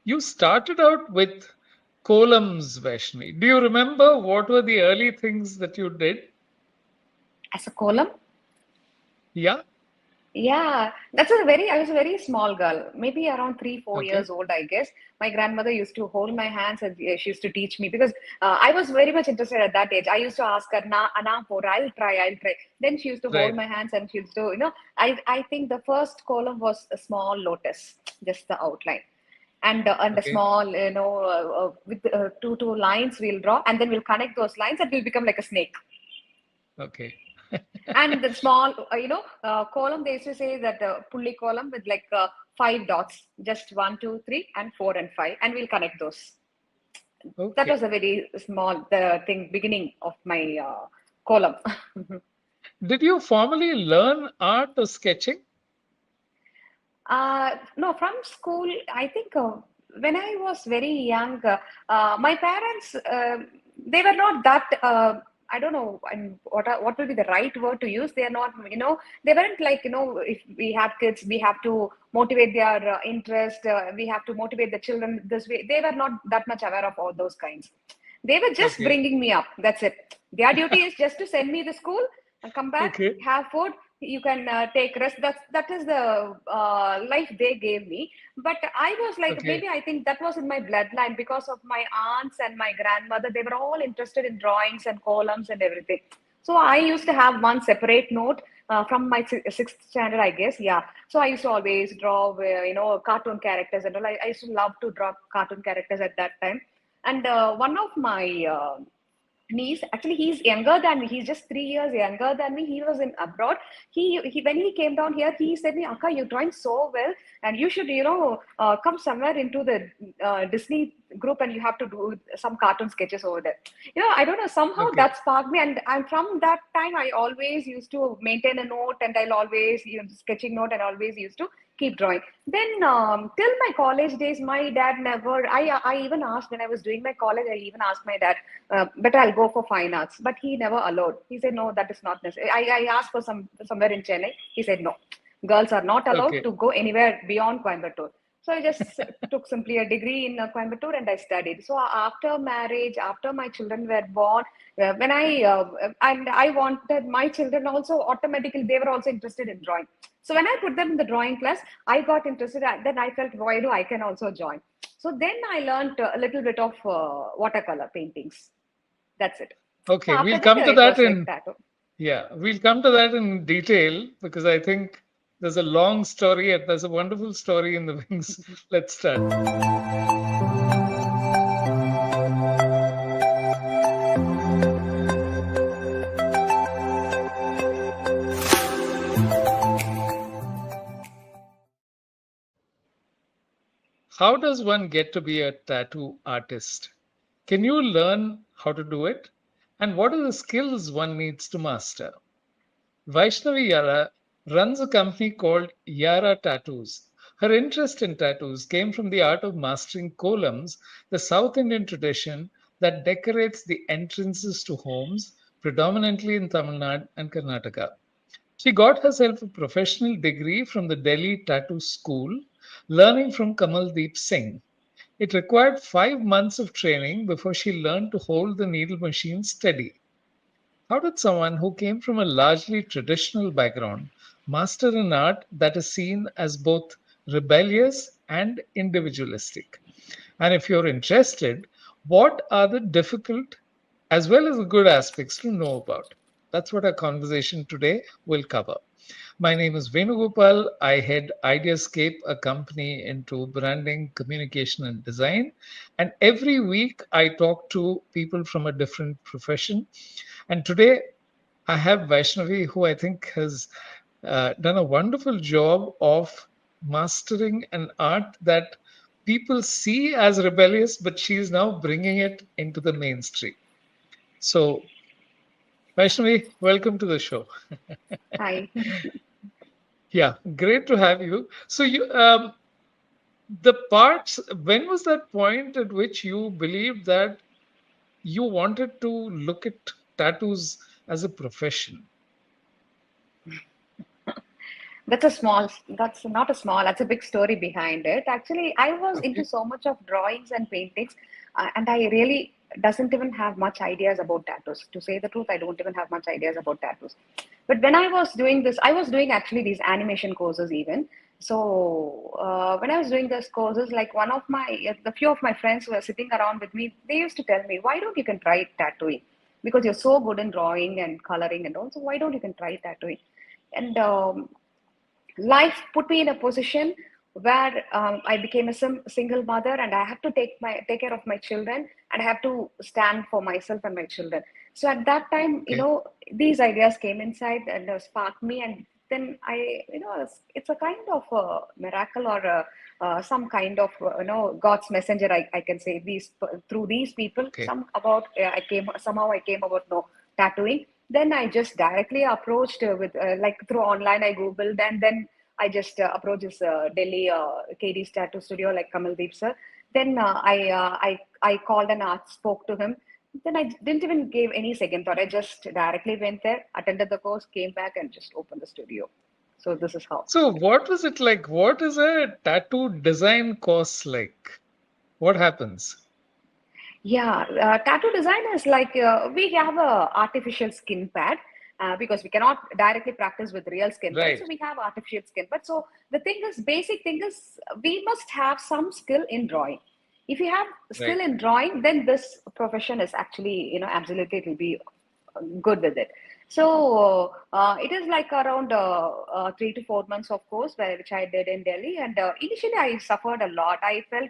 You started out with Kolams, Vaishnavi. Do you remember what were the early things that you did? As a column? Yeah. Yeah, I was a very small girl, maybe around 3, 4 years Okay. old, I guess. My grandmother used to hold my hands and she used to teach me because I was very much interested at that age. I used to ask her, Na, Anna, I'll try. Then she used to hold Right. my hands and she used to, I think the first column was a small lotus, just the outline. And the Okay. small, with two lines we'll draw and then we'll connect those lines and it will become like a snake. Okay. And the small, column, they used to say that pulley column with like 5 dots, just 1, 2, 3, and 4 and 5, and we'll connect those. That Okay. was a very small the thing beginning of my column. Did you formally learn art or sketching? No, from school, I think when I was very young, my parents, they were not that, I don't know what will be the right word to use. They are not, they weren't like, if we have kids, we have to motivate their interest, we have to motivate the children this way. They were not that much aware of all those kinds. They were just Okay. bringing me up. That's it. Their duty is just to send me to school and come back, Okay. have food. You can take rest. That is the life they gave me. But I was like, Okay. maybe I think that was in my bloodline because of my aunts and my grandmother. They were all interested in drawings and columns and everything. So I used to have one separate note from my sixth standard, I guess. Yeah. So I used to always draw, cartoon characters and all. I used to love to draw cartoon characters at that time. And one of my niece, actually, he's younger than me. He's just 3 years younger than me. He was in abroad. He when he came down here, he said me, Akka, you're drawing so well, and you should, come somewhere into the Disney group, and you have to do some cartoon sketches over there. I don't know. Somehow Okay. that sparked me, and from that time, I always used to maintain a note, and I'll always sketching note, and always used to keep drawing. Then till my college days, my dad never. I even asked when I was doing my college. I even asked my dad, but I'll go for fine arts. But he never allowed. He said no, that is not necessary. I asked for somewhere in Chennai. He said no, girls are not allowed Okay. to go anywhere beyond Coimbatore. So I just took simply a degree in Coimbatore and I studied. So after marriage, after my children were born, when I wanted my children also automatically they were also interested in drawing. So when I put them in the drawing class, I got interested. Then I felt, why do I can also join? So then I learned a little bit of watercolor paintings. That's it. So Okay. after We'll that, come to it that was like in tattoo. Yeah, we'll come to that in detail because I think there's a long story and there's a wonderful story in the wings. Let's start. How does one get to be a tattoo artist? Can you learn how to do it? And what are the skills one needs to master? Vaishnavi Yara runs a company called Yara Tattoos. Her interest in tattoos came from the art of mastering kolams, the South Indian tradition that decorates the entrances to homes, predominantly in Tamil Nadu and Karnataka. She got herself a professional degree from the Delhi Tattoo School, learning from Kamal Deep Singh. It required 5 months of training before she learned to hold the needle machine steady. How did someone who came from a largely traditional background master an art that is seen as both rebellious and individualistic? And if you're interested, what are the difficult as well as the good aspects to know about? That's what our conversation today will cover. My name is Venugopal. I head Ideascape, a company into branding, communication, and design. And every week I talk to people from a different profession. And today I have Vaishnavi, who I think has done a wonderful job of mastering an art that people see as rebellious, but she is now bringing it into the mainstream. So, Vaishnavi, welcome to the show. Hi. Yeah, great to have you. So, the parts, when was that point at which you believed that you wanted to look at tattoos as a profession? That's not a small, that's a big story behind it. Actually, I was into Okay. so much of drawings and paintings, and I really doesn't even have much ideas about tattoos. To say the truth, I don't even have much ideas about tattoos. But when I was doing this, I was doing actually these animation courses even. So when I was doing those courses, like the few of my friends who were sitting around with me, they used to tell me, why don't you can try tattooing? Because you're so good in drawing and coloring and all, so why don't you can try tattooing? And life put me in a position where I became a single mother, and I have to take care of my children, and I have to stand for myself and my children. So at that time, Okay. these ideas came inside and sparked me, and then it's a kind of a miracle, or some kind of God's messenger. I can say these through these people. Okay. I came about tattooing. Then I just directly approached with like through online. I googled, and then I just approached this Delhi KD's tattoo studio, like Kamal Deep Sir. Then I called and spoke to him. Then I didn't even give any second thought. I just directly went there, attended the course, came back, and just opened the studio. So this is how. So what was it like? What is a tattoo design course like? What happens? Yeah, tattoo design is like we have a artificial skin pad because we cannot directly practice with real skin pad. So Right. we have artificial skin pad. So the basic thing is we must have some skill in drawing. If you have skill Right. in drawing, then this profession is actually, absolutely it will be good with it. So it is like around 3 to 4 months of course, which I did in Delhi. And initially I suffered a lot. I felt,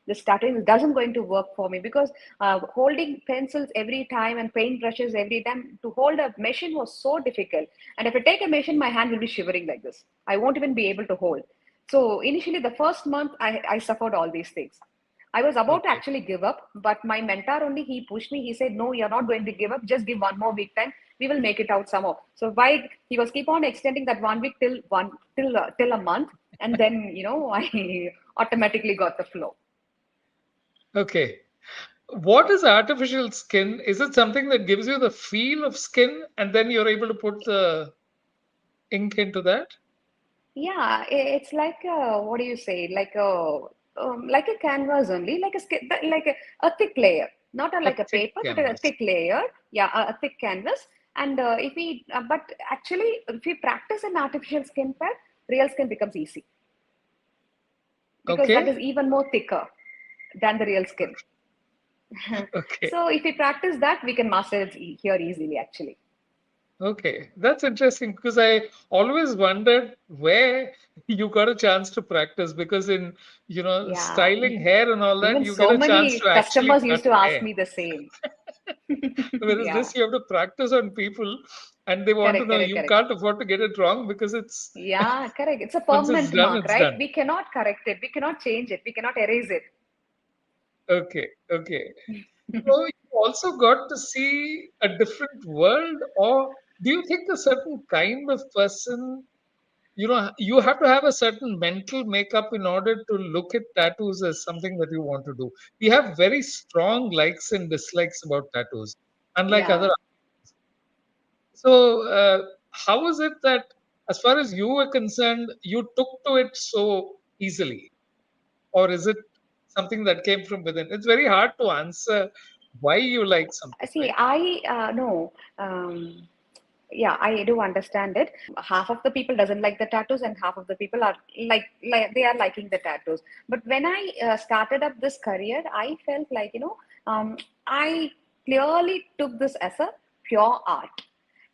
the starting doesn't going to work for me because holding pencils every time and paint brushes every time to hold a machine was so difficult. And if I take a machine, my hand will be shivering like this. I won't even be able to hold. So initially, the first month, I suffered all these things. I was about to Okay. actually give up, but my mentor only he pushed me. He said, "No, you're not going to give up. Just give 1 more week time. We will make it out somehow." So why he was keep on extending that 1 week till a month, and then I automatically got the flow. Okay. What is artificial skin? Is it something that gives you the feel of skin and then you're able to put the ink into that? Yeah, it's like what do you say? Like a canvas only, like a thick layer, not A like a thick paper, but a canvas. thick layer. Yeah, a thick canvas. And but actually, if we practice an artificial skin pad, real skin becomes easy because that Okay. is even more thicker than the real skin. Okay. So if we practice that, we can master it here easily. Actually, Okay. That's interesting because I always wondered where you got a chance to practice because in, yeah. styling hair and all that, Even you get so a chance many to actually customers cut used to ask hair. me the same. Whereas Yeah. this, you have to practice on people and they want to Correct, know correct, you correct. can't afford to get it wrong because it's Yeah, correct. It's a once it's permanent done, mark, it's right? done. We cannot correct it. We cannot change it. We cannot erase it. Okay. Okay. So you also got to see a different world, or do you think a certain kind of person, you have to have a certain mental makeup in order to look at tattoos as something that you want to do? We have very strong likes and dislikes about tattoos, unlike Yeah. other. So, how is it that, as far as you were concerned, you took to it so easily? Or is it something that came from within? It's very hard to answer why you like something, See, right? I no. Yeah, I do understand it. Half of the people doesn't like the tattoos, and half of the people are like they are liking the tattoos. But when I started up this career, I felt like I clearly took this as a pure art.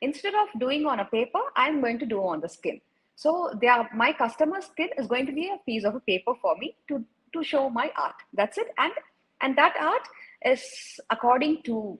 Instead of doing on a paper, I'm going to do on the skin. So my customer skin is going to be a piece of a paper for me to show my art. That's it. And that art is according to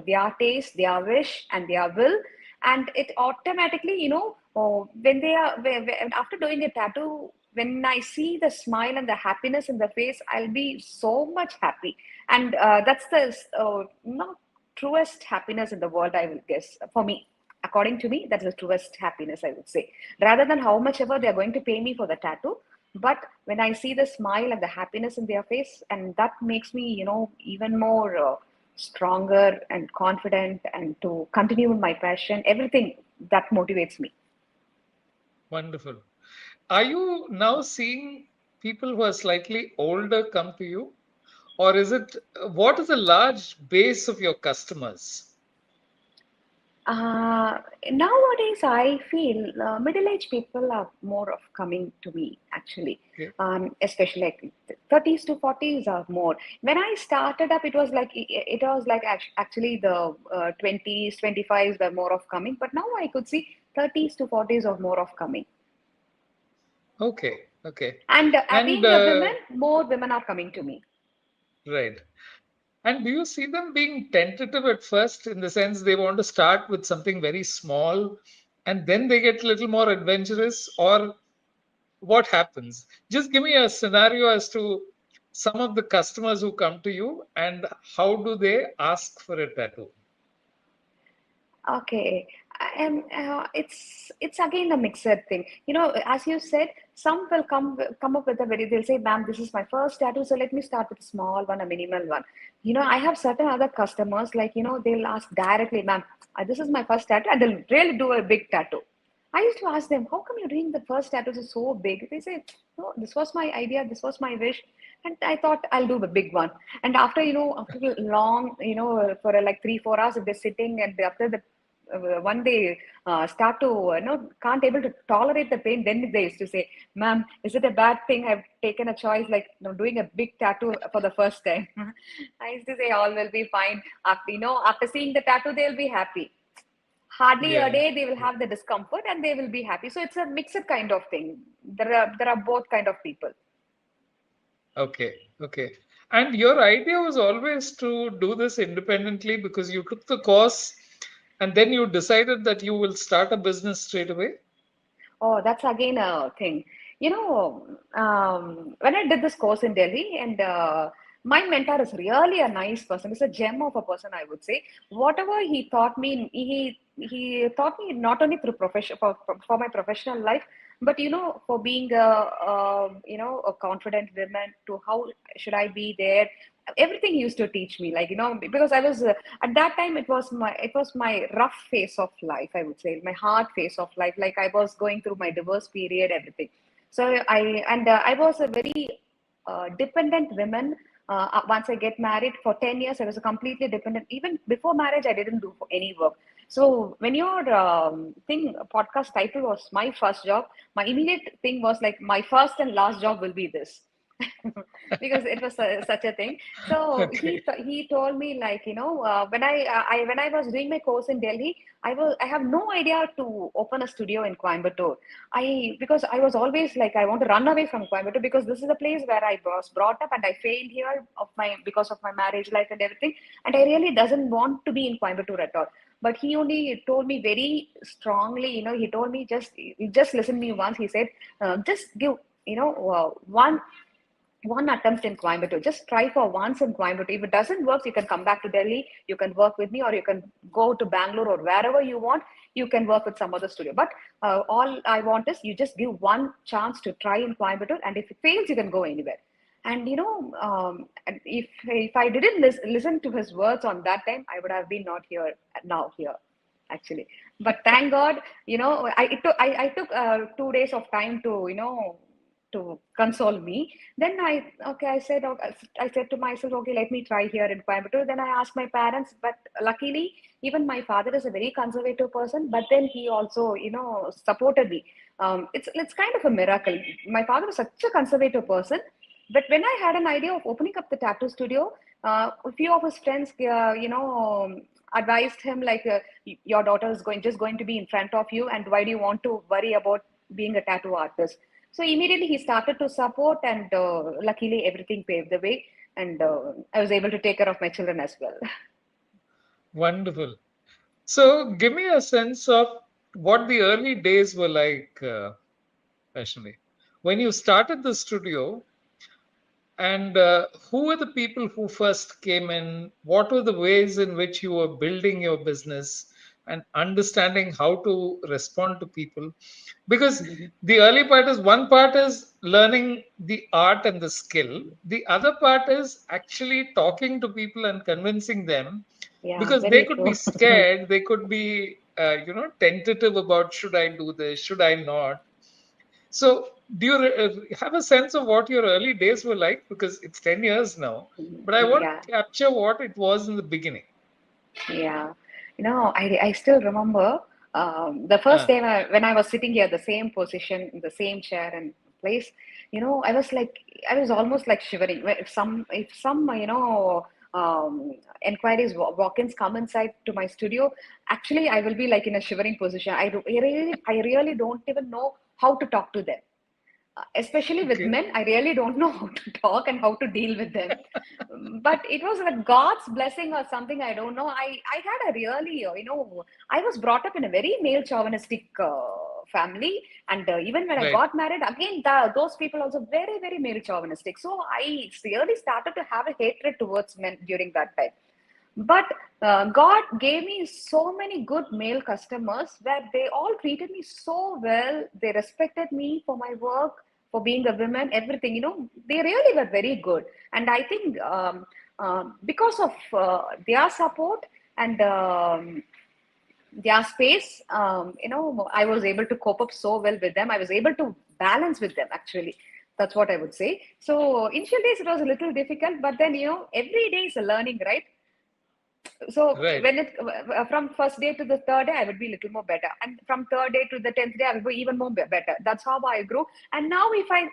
their taste, their wish, and their will. And it automatically, after doing a tattoo, when I see the smile and the happiness in the face, I'll be so much happy. And that's the not truest happiness in the world, I will guess. For me, according to me, that's the truest happiness, I would say. Rather than how much ever they're going to pay me for the tattoo, but when I see the smile and the happiness in their face, and that makes me, even more stronger and confident, and to continue my passion, everything that motivates me. Wonderful. Are you now seeing people who are slightly older come to you? Or is it, what is the large base of your customers? Uh, Nowadays, I feel middle-aged people are more of coming to me actually, Okay. especially like 30s to 40s are more. When I started up, it was like actually the 20s, 25s were more of coming, but now I could see 30s to 40s are more of coming. Okay. Okay. And And, being a woman, more women are coming to me. right. And do you see them being tentative at first in the sense they want to start with something very small and then they get a little more adventurous? Or what happens? Just give me a scenario as to some of the customers who come to you and how do they ask for a tattoo? Okay, it's again a mixed thing. You know, as you said, some will come up with a very. They'll say, "Ma'am, this is my first tattoo, so let me start with a small one, a minimal one." You know, I have certain other customers like they'll ask directly, "Ma'am, this is my first tattoo," and they'll really do a big tattoo. I used to ask them, "How come you're doing the first tattoos is so big?" They say, "No, this was my idea, this was my wish." And I thought I'll do the big one. And after, after long, for like 3, 4 hours, if they're sitting and after the one day start to can't able to tolerate the pain, then they used to say, "Ma'am, is it a bad thing I've taken a choice like doing a big tattoo for the first time?" I used to say all will be fine. After after seeing the tattoo, they'll be happy. Hardly a Yeah. day they will Yeah. have the discomfort and they will be happy. So it's a mixed kind of thing. There are both kind of people. Okay. Okay. And your idea was always to do this independently because you took the course and then you decided that you will start a business straight away. Oh, that's again a thing. When I did this course in Delhi, and my mentor is really a nice person. He's a gem of a person, I would say. Whatever he taught me, he taught me not only through profession for my professional life, but for being a confident woman. To how should I be there? Everything he used to teach me, like because I was at that time it was my rough phase of life, I would say, my hard phase of life, like I was going through my divorce period, everything. So I was a very dependent woman. Once I get married for 10 years, I was a completely dependent. Even before marriage, I didn't do any work. So when your thing podcast title was my first job, my immediate thing was like my first and last job will be this. Because it was such a thing. So Okay. he told me, like, when I was doing my course in Delhi, I have no idea to open a studio in Coimbatore. Because I was always like, I want to run away from Coimbatore because this is a place where I was brought up and I failed here because of my marriage life and everything. And I really doesn't want to be in Coimbatore at all. But he only told me very strongly, he told me, just listen to me once. He said, just give, one attempt in Coimbatore. Just try for once in Coimbatore. If it doesn't work, you can come back to Delhi. You can work with me, or you can go to Bangalore or wherever you want. You can work with some other studio. But all I want is you just give one chance to try in Coimbatore, and if it fails, you can go anywhere. And and if I didn't listen to his words on that time, I would have been not here now here actually. But thank God, I took 2 days of time to to console me. Then I said, okay, I said to myself, okay, let me try here in Coimbatore. Then I asked my parents, but luckily, even my father is a very conservative person, but then he also, supported me. It's kind of a miracle. My father is such a conservative person, but when I had an idea of opening up the tattoo studio, a few of his friends, advised him like, your daughter is going to be in front of you, and why do you want to worry about being a tattoo artist? So immediately he started to support, and luckily everything paved the way, and I was able to take care of my children as well. Wonderful. So give me a sense of what the early days were like, Vaishnavi. When you started the studio, and who were the people who first came in? What were the ways in which you were building your business and understanding how to respond to people? Because the early part is one part is learning the art and the skill, the other part is actually talking to people and convincing them Yeah, because they very could be true. scared, they could be, tentative about should I do this, should I not. So, do you have a sense of what your early days were like? Because it's 10 years now, but I want Yeah. to capture what it was in the beginning. Yeah, I still remember the first Uh, day when I was sitting here, the same position, in the same chair and place. I was like, I was almost like shivering. If some inquiries, walk-ins come inside to my studio, actually, I will be like in a shivering position. I really don't even know how to talk to them, especially with okay. men. I really don't know how to talk and how to deal with them. But it was like God's blessing or something. I don't know. I had a really, I was brought up in a very male chauvinistic family, and even when I Right. got married, again, those people also very, very male chauvinistic. So I really started to have a hatred towards men during that time. But God gave me so many good male customers where they all treated me so well. They respected me for my work, for being a woman, everything. They really were very good. And I think because of their support and their space, I was able to cope up so well with them. I was able to balance with them, actually. That's what I would say. So initial days it was a little difficult, but then every day is a learning, right? So Right. when it from first day to the third day, I would be a little more better, and from third day to the 10th day, I would be even more better. That's how I grew. And now, if I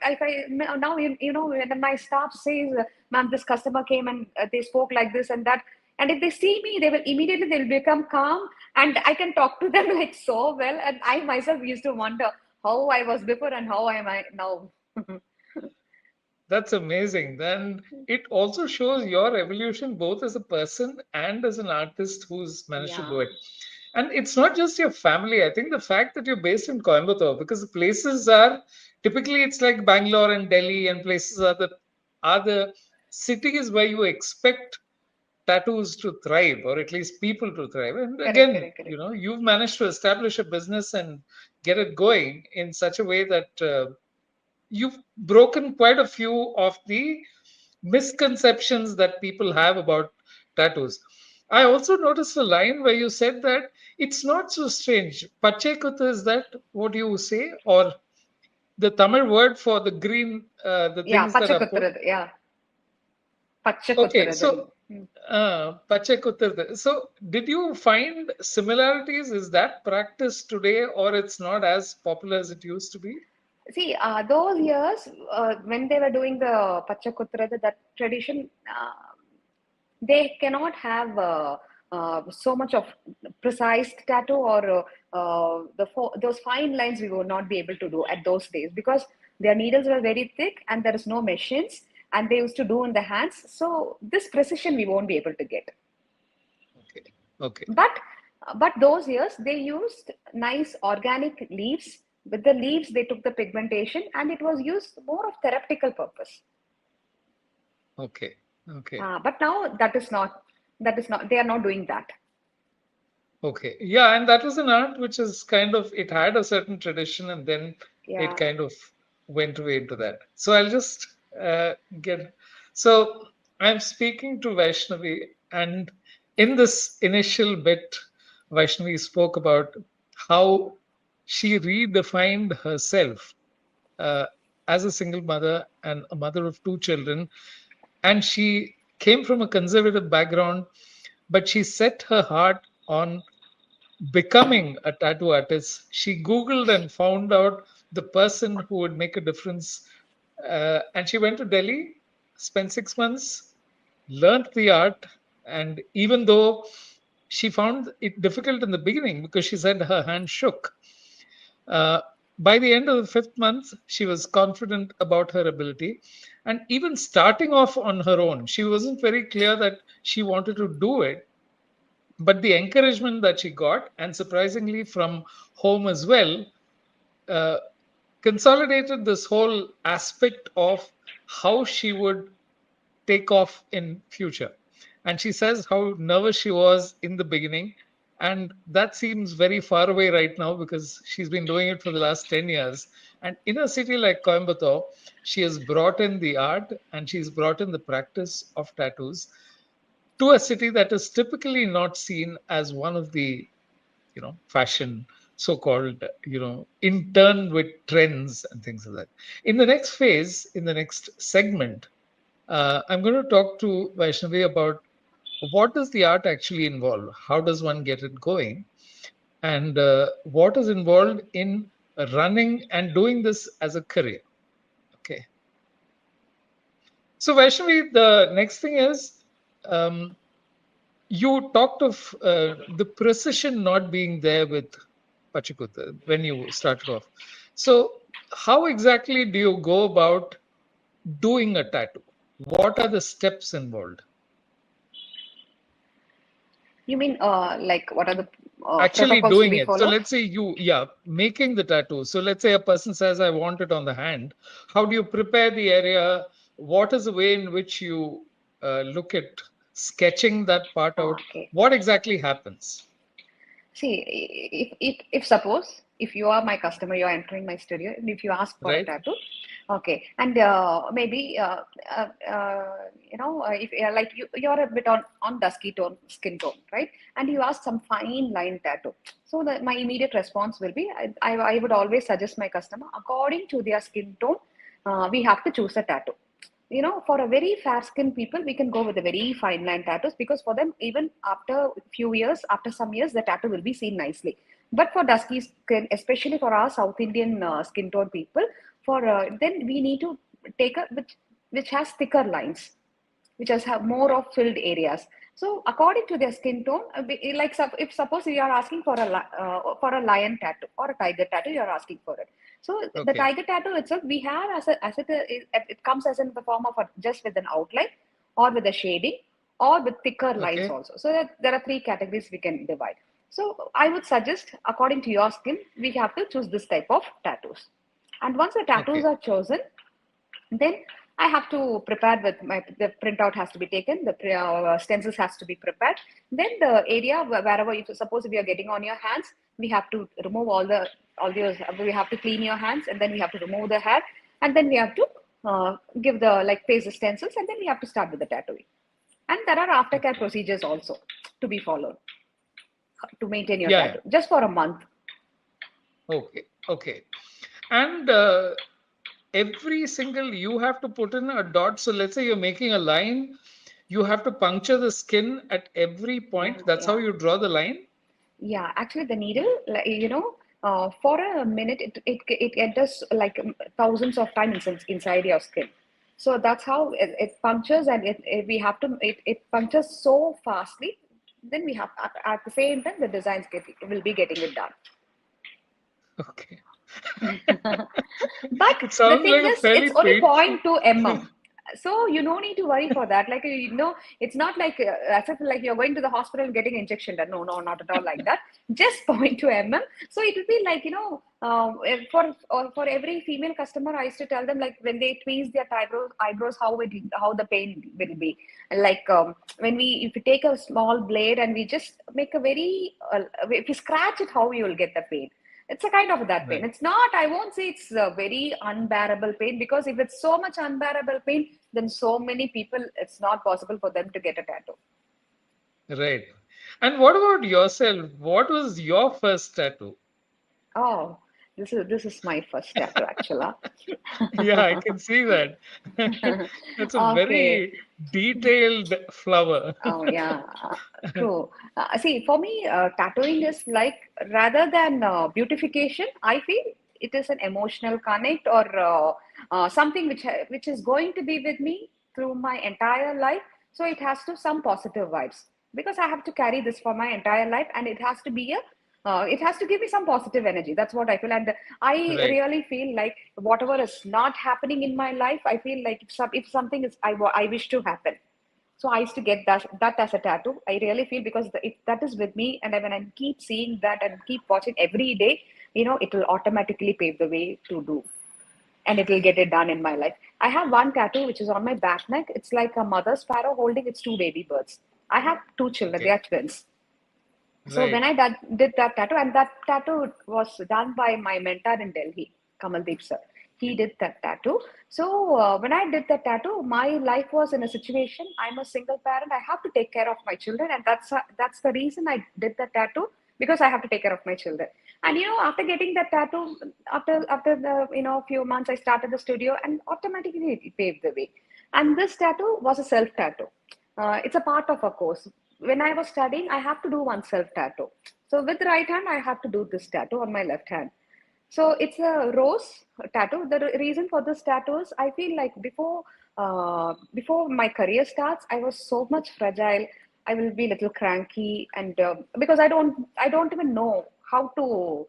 now when my staff says, "Ma'am, this customer came and they spoke like this and that," and if they see me, they'll become calm, and I can talk to them like so well. And I myself used to wonder how I was before and how am I now. That's amazing. Then it also shows your evolution both as a person and as an artist who's managed to Yeah, do it. And it's not just your family. I think the fact that you're based in Coimbatore, because the places are typically it's like Bangalore and Delhi, and places are the cities where you expect tattoos to thrive, or at least people to thrive. And correct, again, correct, correct. you've managed to establish a business and get it going in such a way that you've broken quite a few of the misconceptions that people have about tattoos. I also noticed a line where you said that it's not so strange. Pachekutha, is that what you say? Or the Tamil word for the green, the Yeah, things that are put? Pachakuttaradu. Yeah, Okay, Pachakuttaradu. so Pachekutha. So did you find similarities? Is that practice today, or it's not as popular as it used to be? See, those years when they were doing the Pachakuttaradu, that tradition, they cannot have so much of precise tattoo or those fine lines we would not be able to do at those days because their needles were very thick and there is no machines and they used to do in the hands. So this precision we won't be able to get. Okay. Okay. But those years they used nice organic leaves. With the leaves, they took the pigmentation and it was used more of therapeutical purpose. Okay. Okay. But now that is not they are not doing that. Okay. Yeah, and that was an art which is kind of it had a certain tradition and then it Yeah. kind of went away into that. So I'll just get so I'm speaking to Vaishnavi, and in this initial bit, Vaishnavi spoke about how she redefined herself uh, as a single mother and a mother of two children. And she came from a conservative background, but she set her heart on becoming a tattoo artist. She Googled and found out the person who would make a difference. And she went to Delhi, spent 6 months, learned the art. And even though she found it difficult in the beginning because she said her hand shook, uh, by the end of the fifth month, she was confident about her ability. And even starting off on her own, she wasn't very clear that she wanted to do it, but the encouragement that she got, and surprisingly from home as well, uh, consolidated this whole aspect of how she would take off in future. And she says how nervous she was in the beginning, and that seems very far away right now because she's been doing it for the last 10 years. And in a city like Coimbatore, she has brought in the art and she's brought in the practice of tattoos to a city that is typically not seen as one of the fashion so-called, in turn with trends and things like that. In the next phase, in the next segment, I'm going to talk to Vaishnavi about what does the art actually involve? How does one get it going? And what is involved in running and doing this as a career? Okay. So Vaishnavi, the next thing is, um, you talked of the precision not being there with Pachikutta when you started off. So, how exactly do you go about doing a tattoo? What are the steps involved? You mean like what are the Actually protocols to doing be it. So, followed? let's say making the tattoo. So, let's say a person says, I want it on the hand. How do you prepare the area? What is the way in which you look at sketching that part out? Okay. What exactly happens? See, if suppose if you are my customer, you are entering my studio, and if you ask for a Right? tattoo, okay, and maybe if like you're a bit on dusky tone skin tone, right? And you ask some fine line tattoo. So my immediate response will be, I would always suggest my customer according to their skin tone, we have to choose a tattoo. For a very fair skinned people, we can go with a very fine line tattoos because for them, even after few years, after some years, the tattoo will be seen nicely. But for dusky skin, especially for our South Indian skin tone people, for then we need to take a which has thicker lines, which has have more of filled areas. So according to their skin tone, like if suppose you are asking for a lion tattoo or a tiger tattoo, you are asking for it. So the Okay. tiger tattoo itself, we have it comes as in the form of just with an outline, or with a shading, or with thicker lines Okay. also. So that there are three categories we can divide. So I would suggest, according to your skin, we have to choose this type of tattoos. And once the tattoos Okay. are chosen, then I have to prepare with the printout has to be taken, the stencils has to be prepared. Then the area wherever, if suppose if you are getting on your hands, we have to remove all the we have to clean your hands, and then we have to remove the hair, and then we have to give the like paste the stencils, and then we have to start with the tattooing. And there are aftercare Okay. procedures also to be followed to maintain your Yeah. Yeah. tattoo just for a month. Okay. Okay. And every single you have to put in a dot. So let's say you're making a line, you have to puncture the skin at every Yeah, point. That's how yeah. you draw the line. Yeah, actually, the needle, like, for a minute, it enters like thousands of times inside your skin. So that's how it punctures, and we have to it punctures so fastly. Then we have at the same time the designs will be getting it done. Okay. But It the sounds thing like a is, it's fairly only painful. 0.2 mm. So you no need to worry for that. Like, it's not like as if like you're going to the hospital and getting injection done. No, no, not at all like that. Just 0.2 mm. So it will be like, for every female customer, I used to tell them, like, when they tweeze their eyebrows, how the pain will be. Like, if you take a small blade and we just make a very if you scratch it, how you will get the pain. It's a kind of that pain. Right. It's not, I won't say it's a very unbearable pain, because if it's so much unbearable pain, then so many people, it's not possible for them to get a tattoo. Right. And what about yourself? What was your first tattoo? Oh, this is my first tattoo, actually. Yeah, I can see that. That's a Okay. very detailed flower. Oh, yeah, true. See, for me, tattooing is like, rather than beautification, I feel it is an emotional connect, or something which is going to be with me through my entire life. So it has to some positive vibes, because I have to carry this for my entire life, and it has to give me some positive energy. That's what I feel, and I Right. really feel like whatever is not happening in my life, I feel like if something is I wish to happen, so I used to get that as a tattoo. I really feel, because if that is with me, and when I keep seeing that and keep watching every day, it will automatically pave the way to do, and it will get it done in my life. I have one tattoo which is on my back neck. It's like a mother sparrow holding its two baby birds. I have two children. They Okay. are twins. So when Right. I did that tattoo, and that tattoo was done by my mentor in Delhi, Kamal Deep Sir. He Okay. did that tattoo. So when I did that tattoo, my life was in a situation. I'm a single parent. I have to take care of my children, and that's the reason I did that tattoo. because I have to take care of my children. And after getting that tattoo, after the few months, I started the studio, and automatically it paved the way. And this tattoo was a self tattoo. It's a part of a course. When I was studying, I have to do one self tattoo. So with the right hand, I have to do this tattoo on my left hand. So it's a rose tattoo. The reason for this tattoo is I feel like before my career starts, I was so much fragile. I will be a little cranky, and because I don't even know how to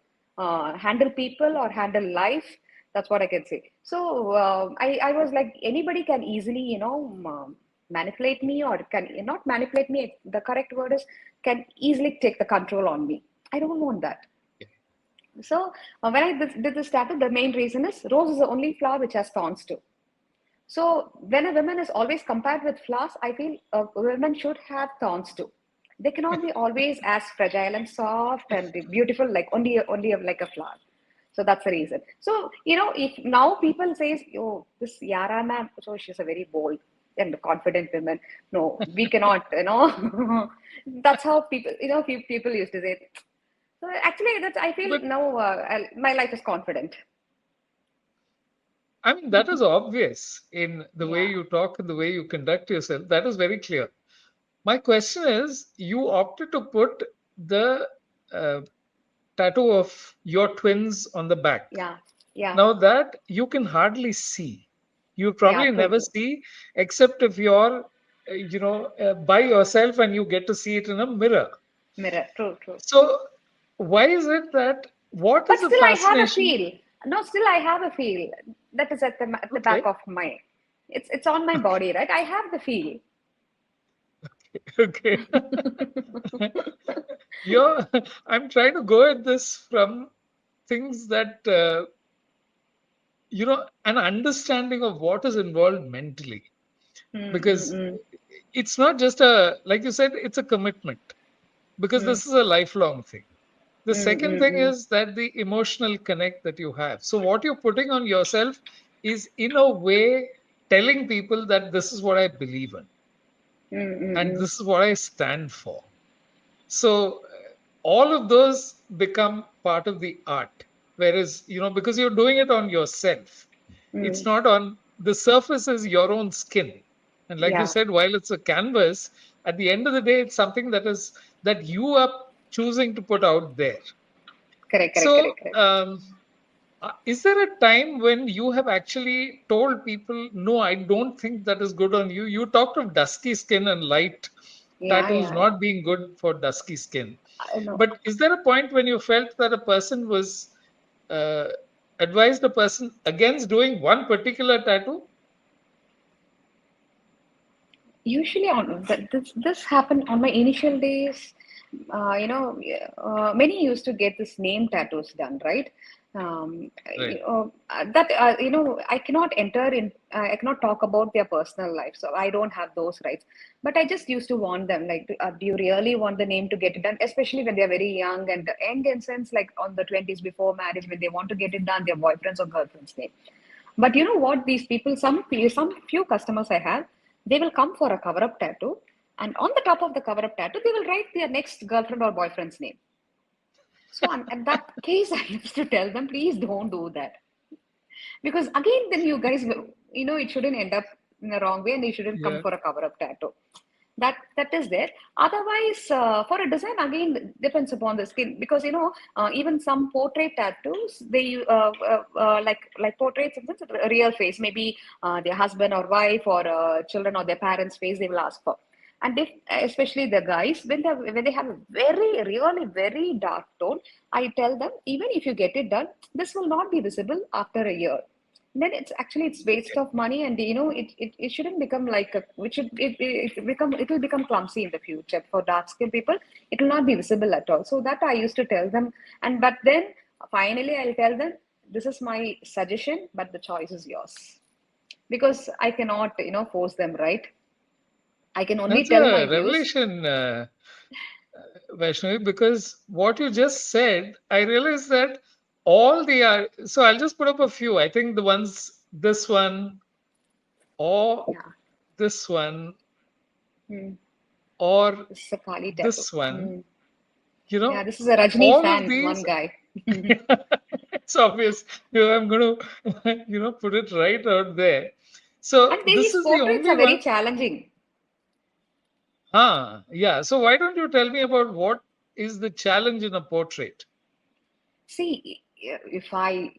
handle people or handle life. That's what I can say. So I was like anybody can easily manipulate me, or can not manipulate me. The correct word is can easily take the control on me. I don't want that. So when I did this tattoo, the main reason is rose is the only flower which has thorns too. So when a woman is always compared with flowers, I feel a woman should have thorns too. They cannot be always as fragile and soft and beautiful like only like a flower. So that's the reason. So if now people says, "Oh, this Yara ma'am, so she's a very bold and confident woman." No, we cannot. That's how people used to say. So actually, that's I feel But now my life is confident. I mean, that is obvious in the way Yeah, you talk and the way you conduct yourself. That is very clear. My question is, you opted to put the uh, tattoo of your twins on the back. yeah, yeah, Now that you can hardly see, you yeah. probably True, never true. see, except if you're, by yourself and you get to see it in a mirror. Mirror. True, true. So, why is it that? What But is the still, I have a fascination? feel. No, still I have a feel that is at the back Okay, of my. It's on my body, right? I have the feel. okay. You're, I'm trying to go at this from things that an understanding of what is involved mentally, Mm, mm, because mm, it's not just a, like you said, it's a commitment, because mm, this is a lifelong thing. The mm, second mm, thing mm, is that the emotional connect that you have. So what you're putting on yourself is in a way telling people that this is what I believe in mm, mm, and mm, this is what I stand for. So all of those become part of the art. Whereas, because you're doing it on yourself, it's mm. not on the surface is your own skin. And like you Yeah, said, while it's a canvas, at the end of the day, it's something that you are choosing to put out there. correct, correct, So, correct, correct. is there a time when you have actually told people, no, I don't think that is good on you? You talked of dusky skin and light Yeah, tattoos yeah, yeah. not being good for dusky skin. I know. But is there a point when you felt that a person was uh, advised a person against doing one particular tattoo? Usually on this happened on my initial days. Many used to get this name tattoos done, right? Right. That I cannot enter in. I cannot talk about their personal life, so I don't have those rights. But I just used to warn them, like, do you really want the name to get it done? Especially when they're very young, and young in sense like on the 20s before marriage, when they want to get it done, their boyfriends or girlfriends name. But you know what? These people, some few customers I have, they will come for a cover up tattoo, and on the top of the cover up tattoo, they will write their next girlfriend or boyfriend's name. So in that case, I used to tell them, please don't do that, because again, then you guys, it shouldn't end up in the wrong way, and they shouldn't come Yeah. for a cover up tattoo. That is there. Otherwise, for a design, again depends upon the skin, because even some portrait tattoos, they like portraits in the real face, maybe their husband or wife or children or their parents' face, they will ask for. And if, especially the guys, when they have a very really very dark tone, I tell them, even if you get it done, this will not be visible after a year. Then it's waste of money, and it shouldn't become like a which should it will become clumsy in the future for dark skin people. It will not be visible at all. So that I used to tell them. And but then finally I'll tell them, this is my suggestion, but the choice is yours, because I cannot force them, right? I can only That's tell my a views. revelation, Vaishnavi, because what you just said, I realized that all the so I'll just put up a few. I think the ones, this one, or Yeah. this one, Hmm. or This is a Kali tattoo. this one, Hmm. You Yeah, know, this is a Rajni all of fan, one these, guy. it's obvious. I'm going to, put it right out there. So And this these is the portraits only are very one. challenging. Yeah. So why don't you tell me about what is the challenge in a portrait? See, if I,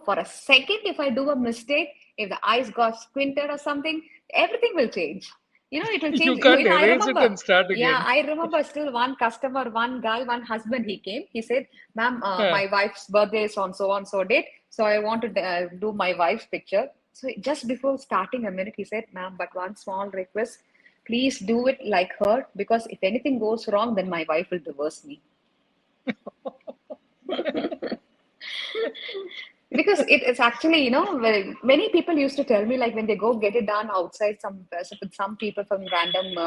for a second, if I do a mistake, if the eyes got squinted or something, everything will change. It will change. You can't I erase it remember. and start Yeah, again. I remember still one customer, one guy, one husband, he came. He said, ma'am, Yeah. my wife's birthday is on so date. So I want to do my wife's picture. So just before starting a minute, he said, ma'am, but one small request. Please do it like her because if anything goes wrong, then my wife will divorce me. Because it's actually, many people used to tell me like when they go get it done outside with some people from random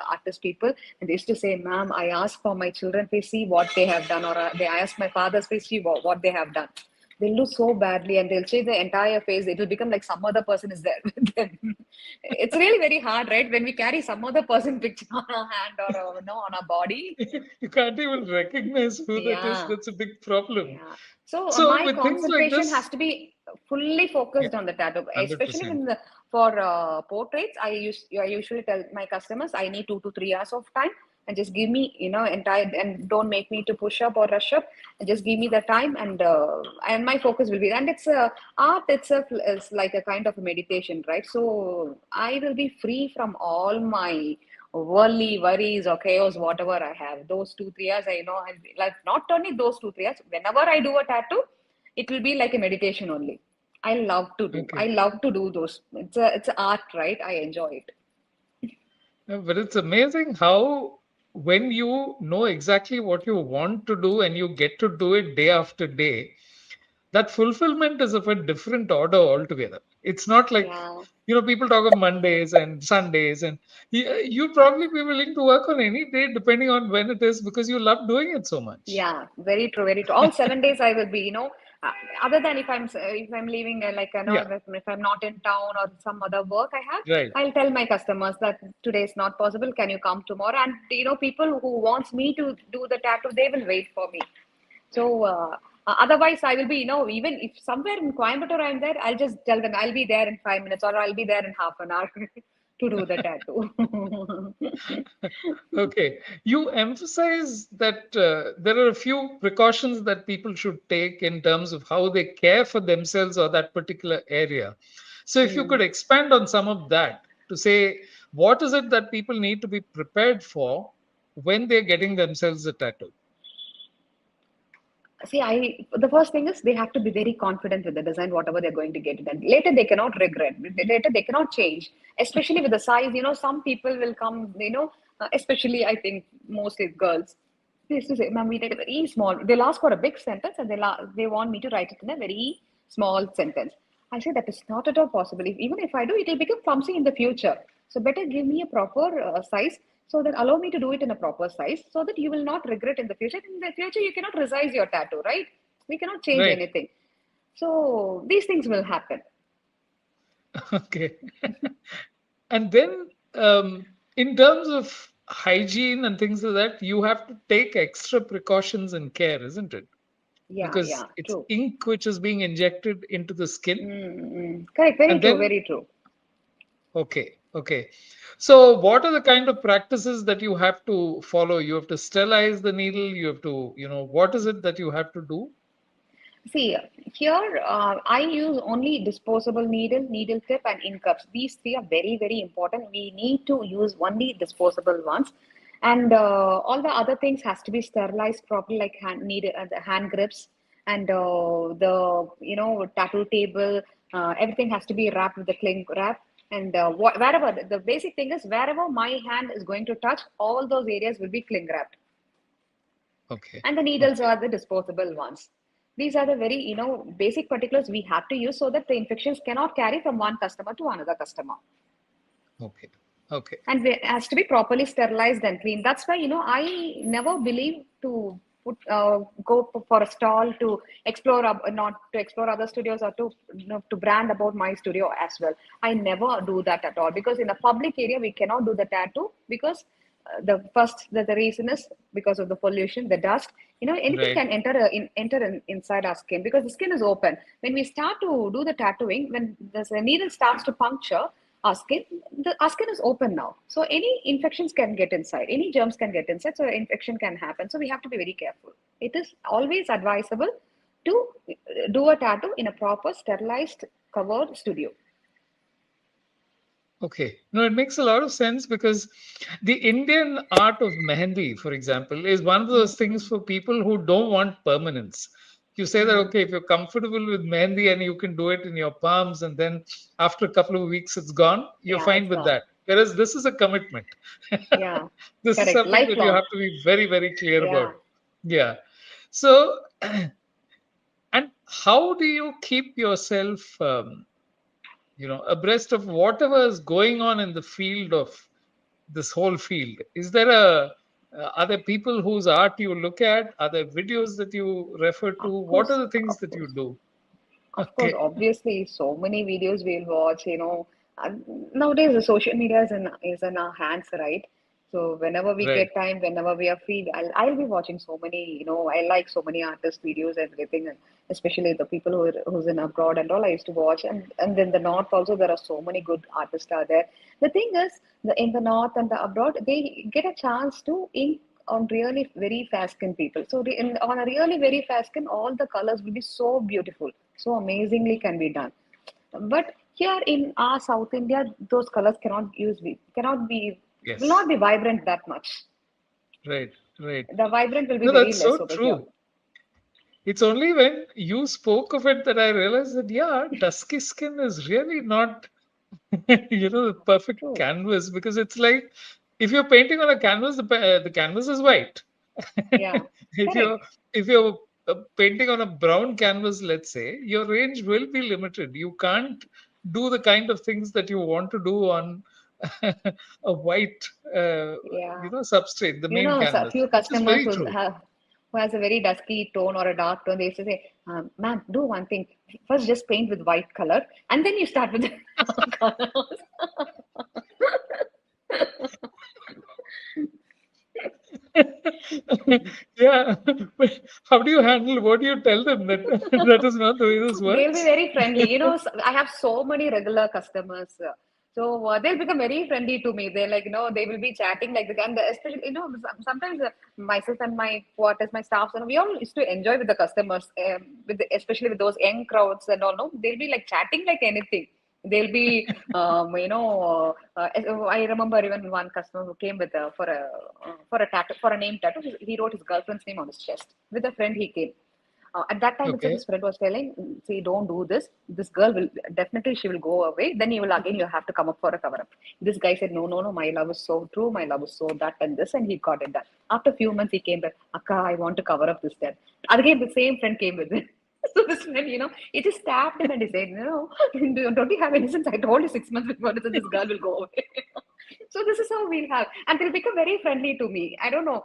artist people, and they used to say, "Ma'am, I asked for my children to see what they have done, or they asked my father's face see what they have done." They'll do so badly, and they'll change the entire face. It will become like some other person is there with them. It's really very hard, right? When we carry some other person picture on our hand or on our body. You can't even recognize who that is. Yeah. That's a big problem. Yeah. So So my with things like concentration has this, to be fully yeah, focused on the tattoo, especially 100%. when for portraits. I usually tell my customers I need 2 to 3 hours of time, and just give me entire, and don't make me to push up or rush up, and just give me the time, and my focus will be, and it's art itself is like a kind of a meditation, right? So I will be free from all my worldly worries or chaos, whatever I have. Those 2 3 hours, I know, and like not only those 2 3 hours. Whenever I do a tattoo, it will be like a meditation only. I love to do. I Okay. love to do those. It's art, right? I enjoy it. But it's amazing how when you know exactly what you want to do and you get to do it day after day, that fulfillment is of a different order altogether. It's not like, Yeah. people talk of Mondays and Sundays, and you'd probably be willing to work on any day depending on when it is because you love doing it so much. Yeah, very true, very true. All 7 days I will be, uh, other than if I'm leaving, like Yeah, if I'm not in town or some other work I have, right. I'll tell my customers that today is not possible. Can you come tomorrow? And people who wants me to do the tattoo, they will wait for me. So otherwise, I will be, even if somewhere in Coimbatore I'm there, I'll just tell them I'll be there in 5 minutes or I'll be there in half an hour to do the tattoo. Okay. You emphasize that there are a few precautions that people should take in terms of how they care for themselves or that particular area. So, if you Hmm. could expand on some of that to say, what is it that people need to be prepared for when they're getting themselves a tattoo? See, the first thing is they have to be very confident with the design, whatever they're going to get it. And later they cannot regret. Later they cannot change, especially with the size. Some people will come. Especially I think mostly girls. They used to say, "Ma'am, we need a very small." They'll ask for a big sentence, and they want me to write it in a very small sentence. I say that is not at all possible. Even if I do, it will become clumsy in the future. So better give me a proper size, so that allow me to do it in a proper size, so that you will not regret in the future. In the future, you cannot resize your tattoo, right? We cannot change Right. anything. So these things will happen. Okay. And then, in terms of hygiene and things like that, you have to take extra precautions and care, isn't it? Yeah, Because yeah, it's true. ink which is being injected into the skin. Mm-hmm. Correct. Very And true. then, Very true. okay, okay. So, what are the kind of practices that you have to follow? You have to sterilize the needle. You have to, what is it that you have to do? See, here I use only disposable needle tip, and ink cups. These three are very, very important. We need to use only disposable ones, and all the other things has to be sterilized properly, like the hand grips and the tattoo table. Everything has to be wrapped with the cling wrap. And wherever the basic thing is, wherever my hand is going to touch, all those areas will be cling wrapped, Okay, and the needles okay, are the disposable ones. These are the very basic particulars we have to use so that the infections cannot carry from one customer to another customer, okay, okay. and it has to be properly sterilized and clean. That's why I never believe to go for a stall to explore not to explore other studios, or to to brand about my studio as well. I never do that at all, because in a public area we cannot do the tattoo, because The reason is because of the pollution, the dust. Anything Right. can inside our skin because the skin is open. When we start to do the tattooing, when the needle starts to puncture our skin, our skin is open now. So any infections can get inside, any germs can get inside, so infection can happen. So we have to be very careful. It is always advisable to do a tattoo in a proper sterilized covered studio. Okay. No, it makes a lot of sense because the Indian art of mehendi, for example, is one of those things Mm-hmm. for people who don't want permanence. You say that, Mm-hmm. okay, if you're comfortable with mehendi and you can do it in your palms, and then after a couple of weeks it's gone, you're Yeah, fine it's with gone. that. Whereas this is a commitment. Yeah, This is correct. something that you Lifelong. have to be very, very clear about. Yeah. Yeah. So, and how do you keep yourself, abreast of whatever is going on in the field of this whole field? Is there are there people whose art you look at? Are there videos that you refer to? Of What are course, the things of that you course, do? of course. Okay, Obviously, so many videos we'll watch. Nowadays the social media is in our hands, right? So whenever we right. get time, whenever we are free, I'll be watching so many. I like so many artist videos and everything, and especially the people who's in abroad and all. I used to watch, and then the north also there are so many good artists are there. The thing is, in the north and the abroad, they get a chance to ink on really very fair skin people. So on a really very fair skin, all the colors will be so beautiful, so amazingly can be done. But here in our South India, those colors will Yes, not be vibrant that much. right, right. The vibrant will be No, very that's less so over here. true. It's only when you spoke of it that I realized that, yeah, dusky skin is really not, the perfect True. canvas, because it's like if you're painting on a canvas, the canvas is white. Yeah. if Correct. you're if you're painting on a brown canvas, let's say, your range will be limited. You can't do the kind of things that you want to do on a white, Yeah. substrate, the main So a canvas, few which is customers very true. who has a very dusky tone or a dark tone, they used to say, "Ma'am, do one thing. First, just paint with white color, and then you start with the colors." Yeah, but how do you handle? What do you tell them that that is not the way this They'll be works? very friendly. I have so many regular customers. So they'll become very friendly to me. They're like, they will be chatting like the and especially, sometimes myself and my quarters, my staffs, and we all used to enjoy with the customers, especially with those young crowds and all. No, they'll be like chatting like anything. They'll be, I remember even one customer who came with for a tattoo, for a name tattoo. He wrote his girlfriend's name on his chest. With a friend, he came. At that time itself, Okay, his friend was telling, "See, don't do this. This girl will definitely she will go away. Then you have to come up for a cover up." This guy said, "No, no, no. My love is so true. My love is so that and this," and he got it done. After a few months, he came back. "Akka, I want to cover up this debt." Again, the same friend came with it. So this friend, it just tapped him and he said, "No, don't you have any sense? I told you 6 months before this girl will go away." So this is how we'll have, and they'll become very friendly to me. I don't know.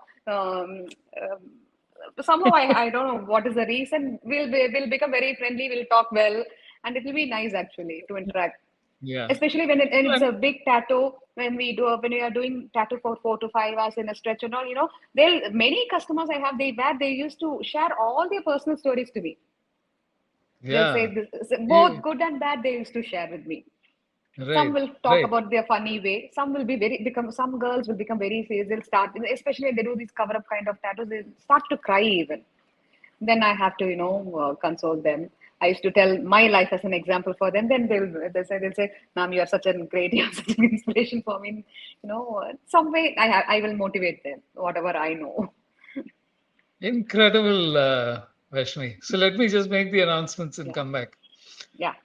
Somehow I don't know what is the reason. We'll become very friendly. We'll talk well, and it will be nice actually to interact. yeah. Especially when it's a And big tattoo. When we are doing tattoo for 4 to 5 hours in a stretch and all, they'll many customers I have they used to share all their personal stories to me. They'll say yeah, this, yeah, both good and bad. They used to share with me. Some right, will talk right. about their funny way. Some will be very become. Some girls will become very serious. They'll start, especially when they do these cover up kind of tattoos. They start to cry even. Then I have to, console them. I used to tell my life as an example for them. Then they'll say, "Ma'am, you are such a great, you are such an inspiration for me." Some way I will motivate them, whatever I know. Incredible, Vaishnavi. So let me just make the announcements and Yeah, come back. yeah,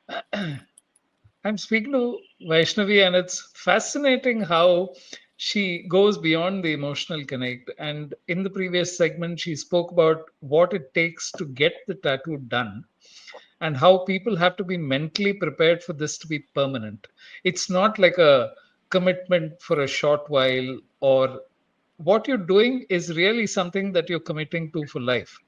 I'm speaking to Vaishnavi, and it's fascinating how she goes beyond the emotional connect. And in the previous segment, she spoke about what it takes to get the tattoo done and how people have to be mentally prepared for this to be permanent. It's not like a commitment for a short while, or what you're doing is really something that you're committing to for life.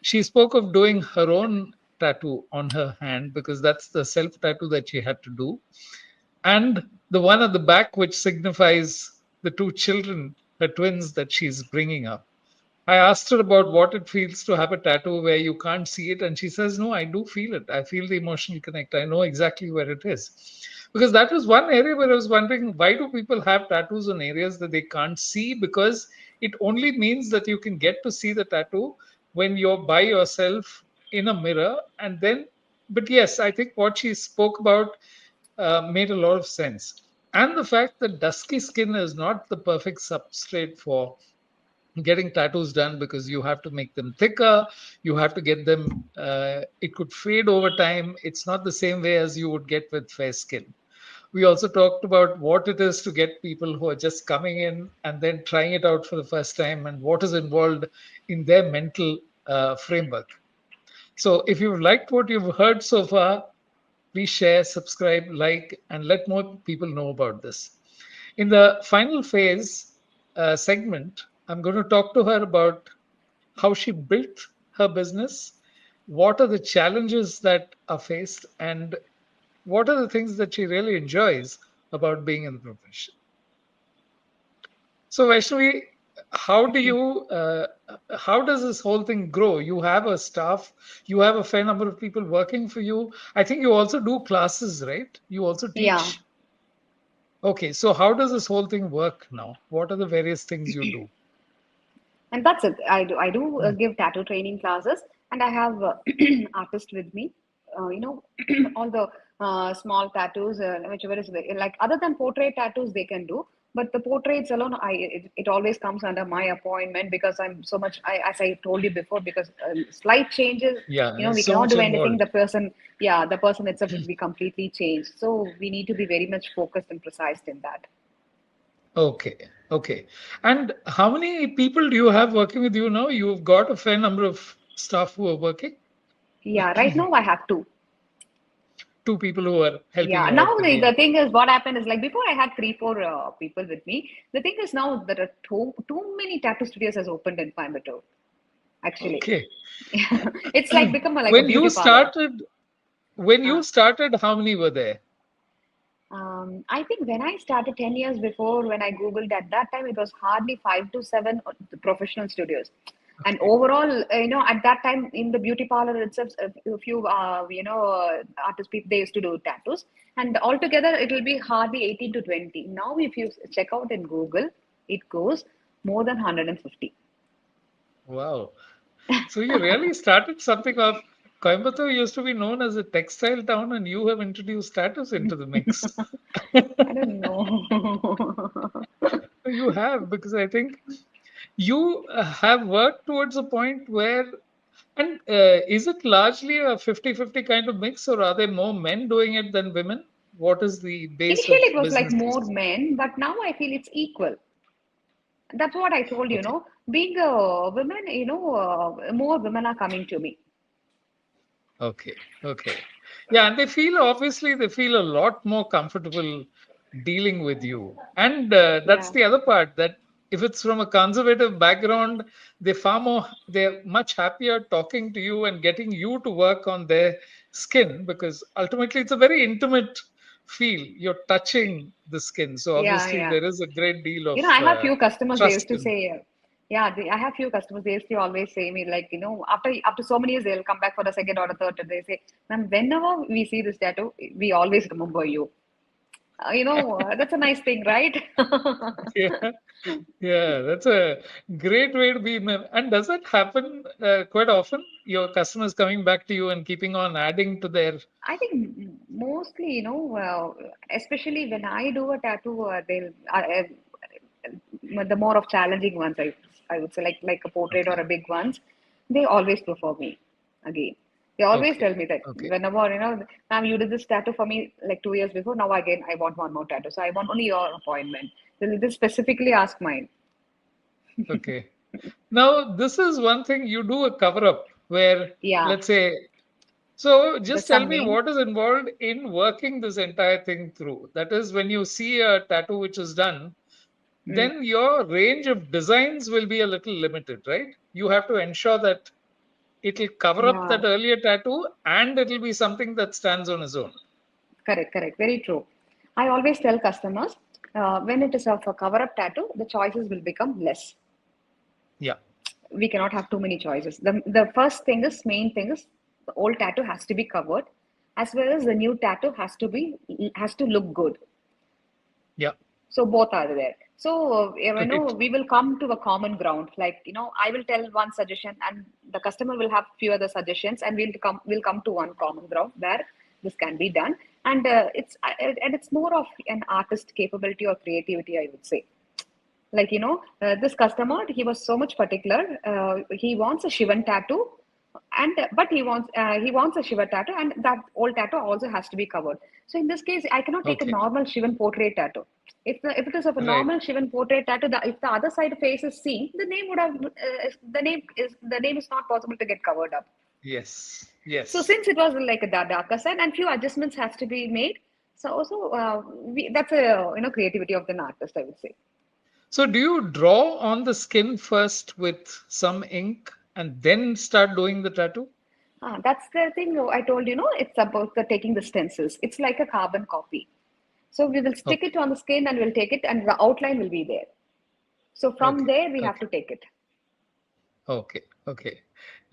She spoke of doing her own tattoo on her hand because that's the self tattoo that she had to do. And the one at the back, which signifies the two children. her twins that she's bringing up. I asked her about what it feels to have a tattoo where you can't see it, and she says, "No, I do feel it. I feel the emotional connect. I know exactly where it is." Because that was one area where I was wondering, why do people have tattoos on areas that they can't see? Because it only means that you can get to see the tattoo when you're by yourself in a mirror. And then, but yes, I think what she spoke about made a lot of sense. And the fact that dusky skin is not the perfect substrate for getting tattoos done, because you have to make them thicker, you have to get them, it could fade over time. It's not the same way as you would get with fair skin. We also talked about what it is to get people who are just coming in and then trying it out for the first time, and what is involved in their mental framework. So if you've liked what you've heard so far, please share, subscribe, like, and let more people know about this. In the final phase segment, I'm going to talk to her about how she built her business, what are the challenges that are faced, and what are the things that she really enjoys about being in the profession. So, Vaishnavi, how do Okay. you, how does this whole thing grow? You have a staff, you have a fair number of people working for you. I think you also do classes, right? You also Yeah. teach. Okay, so how does this whole thing work now? What are the various things you do? And that's it. I do Hmm. give tattoo training classes, and I have artists with me. All the small tattoos, whichever is like other than portrait tattoos, they can do. But the portraits alone, it always comes under my appointment because I'm so much. As I told you before, because slight changes, Yeah, we there's so cannot much do anything. involved. The person itself will be completely changed. So we need to be very much focused and precise in that. Okay, okay. And how many people do you have working with you now? You've got a fair number of staff who are working, Yeah, right now I have two. two people who are helping Yeah, you now out with the the. thing is, what happened is like before I had three, four people with me. The thing is now that too many tattoo studios has opened in Coimbatore. Actually, Okay. it's like become like a When beauty you parlor. started, when Uh, you started, how many were there? I think when I started 10 years before, when I Googled at that time, it was hardly five to seven professional studios. And Okay. overall, at that time in the beauty parlor itself, a few, artist people, they used to do tattoos. And altogether, it will be hardly 18 to 20. Now, if you check out in Google, it goes more than 150. Wow. So you really started something off. Coimbatore used to be known as a textile town, and you have introduced tattoos into the mix. I don't know. You have, because I think you have worked towards a point where, and is it largely a 50-50 kind of mix, or are there more men doing it than women? What is the base Initially, of it was like business? more men, but now I feel it's equal. That's what I told you, Okay. being a woman, more women are coming to me. Okay. Okay. Yeah, and they feel, obviously they feel a lot more comfortable dealing with you. And that's Yeah, the other part, that if it's from a conservative background, they're much happier talking to you and getting you to work on their skin, because ultimately it's a very intimate feel. You're touching the skin. So yeah, obviously yeah. there is a great deal of I have few customers. They used trust to in. say, I have few customers. They used to always say me like, after so many years, they'll come back for the second or the third. And they say, "Ma'am, whenever we see this tattoo, we always remember you." That's a nice thing, right? Yeah. Yeah, that's a great way to be. And does that happen quite often? Your customers coming back to you and keeping on adding to their. I think mostly, especially when I do a tattoo, the more of challenging ones, I would say, like a portrait or Okay, a big ones, they always prefer me again. They always okay, tell me that okay, whenever, ma'am, you did this tattoo for me like 2 years before. Now again, I want one more tattoo. So I want only your appointment. They specifically ask mine. okay. Now, this is one thing, you do a cover up where, Yeah, let's say, so the just tell sun me name. what is involved in working this entire thing through. That is, when you see a tattoo which is done, Mm, then your range of designs will be a little limited, right? You have to ensure that it'll cover up yeah. that earlier tattoo, and it'll be something that stands on its own. Correct, correct. Very true. I always tell customers, When it is of a cover-up tattoo, the choices will become less. Yeah. We cannot have too many choices. The first thing is main thing is the old tattoo has to be covered, as well as the new tattoo has to look good. Yeah. So both are there. So Right. we will come to a common ground. Like I will tell one suggestion, and the customer will have few other suggestions, and we'll come to one common ground where this can be done. And it's more of an artist capability or creativity, I would say. Like this customer, he was so much particular. He wants a Shivan tattoo, and but he wants a Shiva tattoo, and that old tattoo also has to be covered. So in this case, I cannot take a Okay. normal Shivan portrait tattoo. If it is of a Right. normal Shivan portrait tattoo, if the other side face is seen, the name would have the name is not possible to get covered up. Yes. So Yes. since it was like a darker side, and few adjustments has to be made. So also that's a creativity of the artist, I would say. So do you draw on the skin first with some ink and then start doing the tattoo? That's the thing I told you. It's about the taking the stencils. It's like a carbon copy. So we will stick Okay. it on the skin and we'll take it, and the outline will be there. So from Okay. there, we have Okay. to take it. Okay. Okay.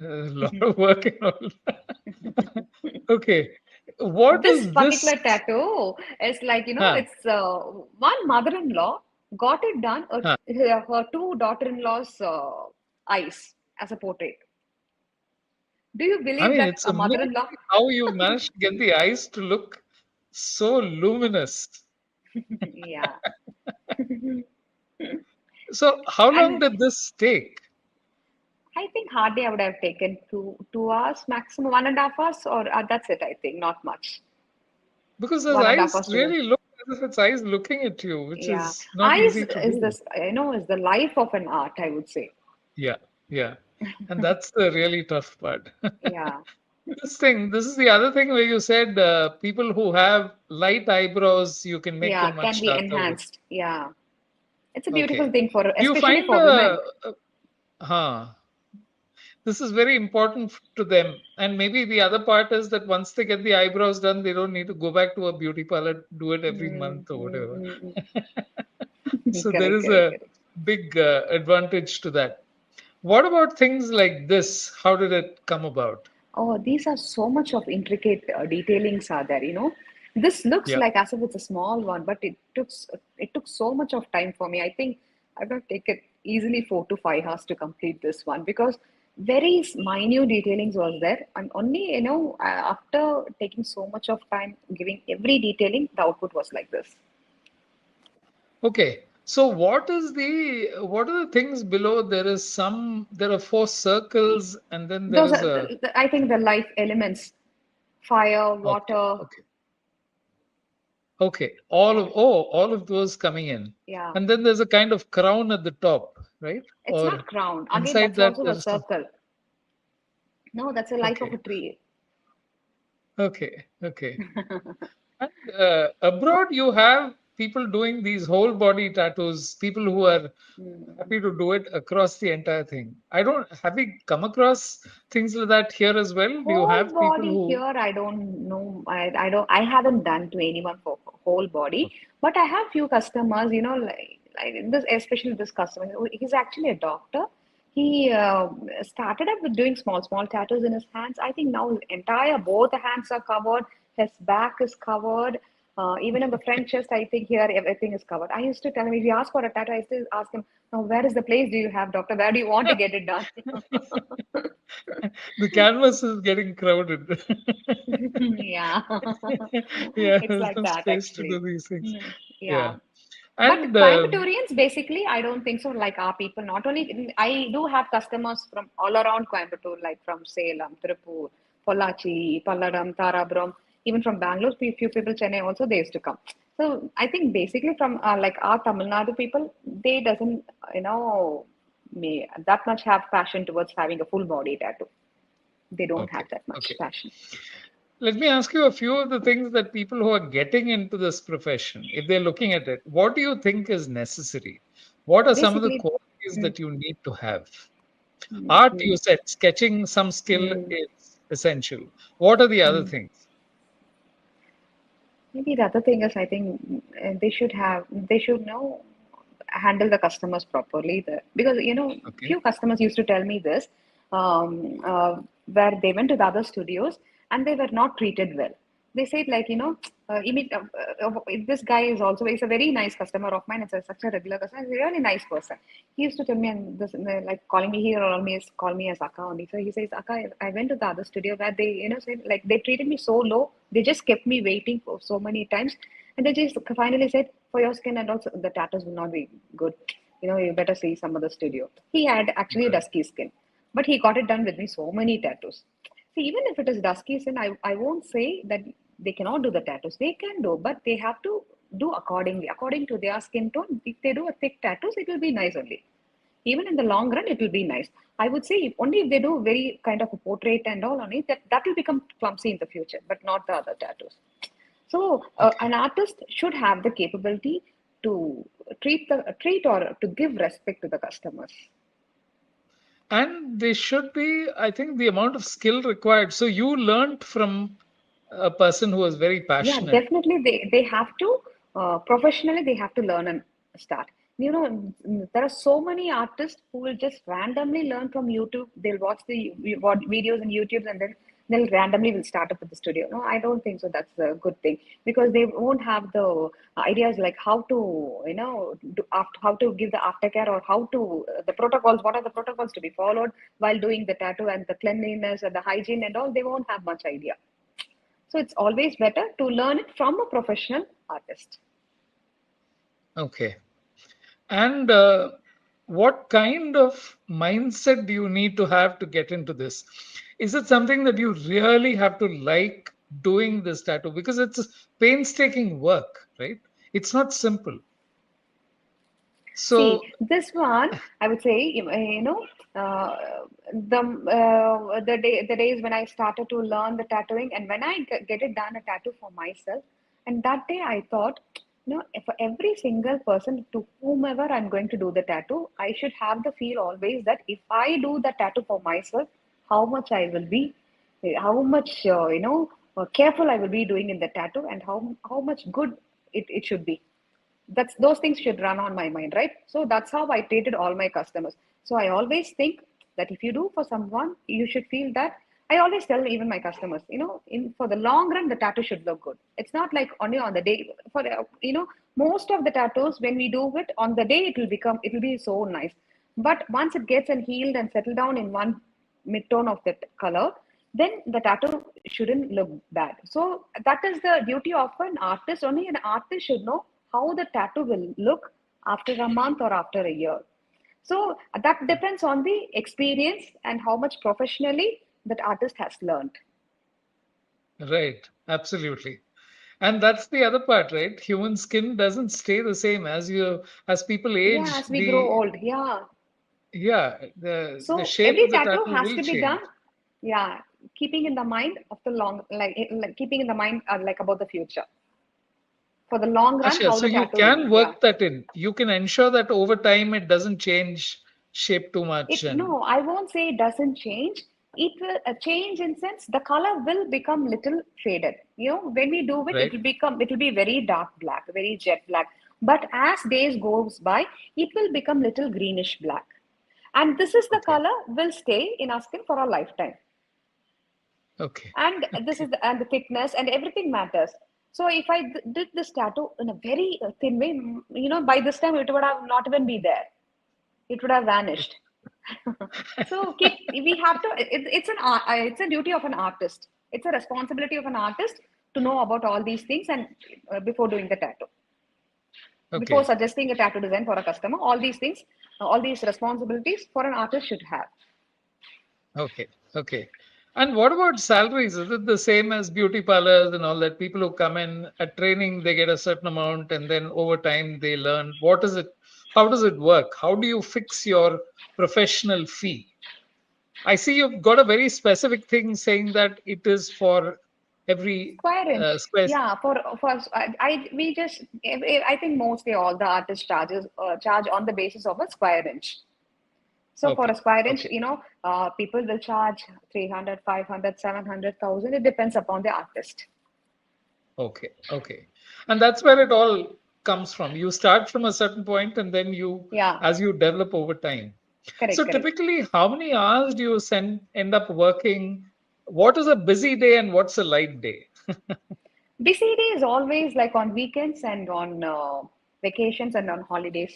A lot of work and all. Okay. What This is this? particular tattoo is like, Huh. it's one mother in law got it done, Huh. her two daughter in law's eyes as a portrait. Do you I believe mean, that it's a mother in amazing law? how you managed to get the eyes to look so luminous. Yeah. So, how long And did this take? I think hardly I would have taken 2 hours, maximum 1.5 hours, or that's it, I think, not much. Because his One and a half eyes hours to this. really look as if it's eyes looking at you, which Yeah. is not Eyes easy to is do. this, is the life of an art, I would say. Yeah, yeah. And that's the really tough part. Yeah. This is the other thing where you said people who have light eyebrows, you can make Yeah, them can much be darker with. enhanced. Yeah. It's a beautiful Okay. thing Do you especially find, for women. huh, this is very important to them. And maybe the other part is that once they get the eyebrows done, they don't need to go back to a beauty parlor, do it every Mm, month or mm, whatever. mm, So there correct, is correct, a correct. big advantage to that. What about things like this? How did it come about? Oh, these are so much of intricate detailings are there. This looks Yeah. like as if it's a small one, but it took so much of time for me. I think I would have taken easily 4 to 5 hours to complete this one because very minute detailings was there, and only after taking so much of time giving every detailing, the output was like this. Okay. So what are the things below? There are four circles and then there Those is are, a I think, the life elements: fire, okay, water. okay, okay. All of those coming in. Yeah, And then there's a kind of crown at the top, right? it's Or not crown. Again, inside that's that also a there's circle. No, that's the life of a okay, tree. okay, okay. And abroad, you have people doing these whole body tattoos, people who are Mm. happy to do it across the entire thing. I don't have you come across things like that here as well? Do you Whole have people body who here, I don't know. I haven't done to anyone for whole body, okay, but I have few customers, like this, especially this customer. He's actually a doctor. He started up with doing small, small tattoos in his hands. I think now his entire both the hands are covered. His back is covered. Even in the front chest, I think here everything is covered. I used to tell him if he asks for a tattoo, I used to ask him, "Now, where is the place do you have, doctor? Where do you want to get it done?" the canvas is getting crowded. Yeah, Yeah, it's there's like no that space to actually. do these things. Yeah, Yeah, but and Coimbatorians basically, I don't think so. Like our people, not only I do have customers from all around Coimbatore, like from Salem, Tirupur, Pollachi, Palladam, Tarapuram, even from Bangalore. Few people Chennai also they used to come. So I think basically from like our Tamil Nadu people, they doesn't that much have passion towards having a full body tattoo. They don't okay, have that much okay. passion. Let me ask you a few of the things that people who are getting into this profession, if they're looking at it, what do you think is necessary? What are some of the Basically, qualities mm, that you need to have? mm, Art, mm, you said, sketching some skill mm. is essential. What are the other Mm. things? Maybe the other thing is, I think they should know handle the customers properly. Because Okay. few customers used to tell me this, where they went to the other studios and they were not treated well. They said like, this guy is also, he's a very nice customer of mine. It's such a regular customer. He's a really nice person. He used to tell me, and this like calling me here, or call me as Akka only. So he says, Akka, I went to the other studio where they, said like they treated me so low. They just kept me waiting for so many times, and they just finally said, for your skin and also the tattoos will not be good. You better see some other studio. He had actually Right. dusky skin, but he got it done with me so many tattoos. See, even if it is dusky skin, I won't say that they cannot do the tattoos. They can do, but they have to do accordingly, according to their skin tone. If they do a thick tattoos, it will be nice only. Even in the long run, it will be nice. I would say only if they do very kind of a portrait and all on it, that will become clumsy in the future, but not the other tattoos. So Okay. an artist should have the capability to treat or to give respect to the customers. And they should be, I think, the amount of skill required. So you learned from a person who was very Yeah, passionate. definitely they have to professionally they have to learn and start. There are so many artists who will just randomly learn from YouTube. They'll watch the videos on YouTube, and then they'll randomly will start up at the studio. No, I don't think so. That's a good thing, because they won't have the ideas like how to how to give the aftercare, or how to the protocols. What are the protocols to be followed while doing the tattoo, and the cleanliness and the hygiene and all? They won't have much idea. So it's always better to learn it from a professional artist. Okay. And what kind of mindset do you need to have to get into this? Is it something that you really have to like doing this tattoo? Because it's painstaking work, right? It's not simple. So, See, this one, I would say, the days when I started to learn the tattooing, and when I get it done a tattoo for myself, and that day I thought, for every single person to whomever I'm going to do the tattoo, I should have the feel always that if I do the tattoo for myself, how much I will be, how much careful I will be doing in the tattoo, and how much good it should be. That's those things should run on my mind, right? So that's how I treated all my customers. So I always think that if you do for someone, you should feel that. I always tell even my customers, in for the long run, the tattoo should look good. It's not like only on the day. For most of the tattoos, when we do it on the day, it will be so nice. But once it gets and healed and settled down in one mid-tone of that color, then the tattoo shouldn't look bad. So that is the duty of an artist. Only an artist should know how the tattoo will look after a month or after a year. So that depends on the experience and how much professionally that artist has learned. right, absolutely. And that's the other part, right? Human skin doesn't stay the same as people Yeah, age. as we grow old. Yeah. The So shape every of the tattoo tattoo has will to be change. done. Yeah, keeping in the mind of the long, like keeping in the mind like about the future. For the long run, Asha, how so the you tattoo will can look. Yeah. work that in. You can ensure that over time it doesn't change shape too much, It and no, I won't say it doesn't change. It will change in sense the color will become little faded. When we do it, right? it will be very dark black, very jet black. But as days goes by, it will become little greenish black. And this is the Okay, color will stay in our skin for a lifetime. okay, And this okay, is and the thickness and everything matters. So if I did this tattoo in a very thin way, by this time it would have not even be there. It would have vanished. So we have to. It's a duty of an artist. It's a responsibility of an artist to know about all these things, and before doing the tattoo, before okay, suggesting a tattoo design for a customer, all these things, all these responsibilities for an artist should have. okay, okay. And what about salaries? Is it the same as beauty parlors and all that? People who come in at training, they get a certain amount, and then over time they learn. What is it? How does it work? How do you fix your professional fee? I see you've got a very specific thing saying that it is for every Square inch, square. yeah. For I we just I think mostly all the artist charge on the basis of a square inch. So for a Okay, square inch, okay, people will charge 300, 500, 700,000. It depends upon the artist. Okay, okay. And that's where it all comes from. You start from a certain point and then Yeah, as you develop over time. correct, So correct. typically, how many hours do you end up working? What is a busy day and what's a light day? Busy day is always like on weekends and on vacations and on holidays.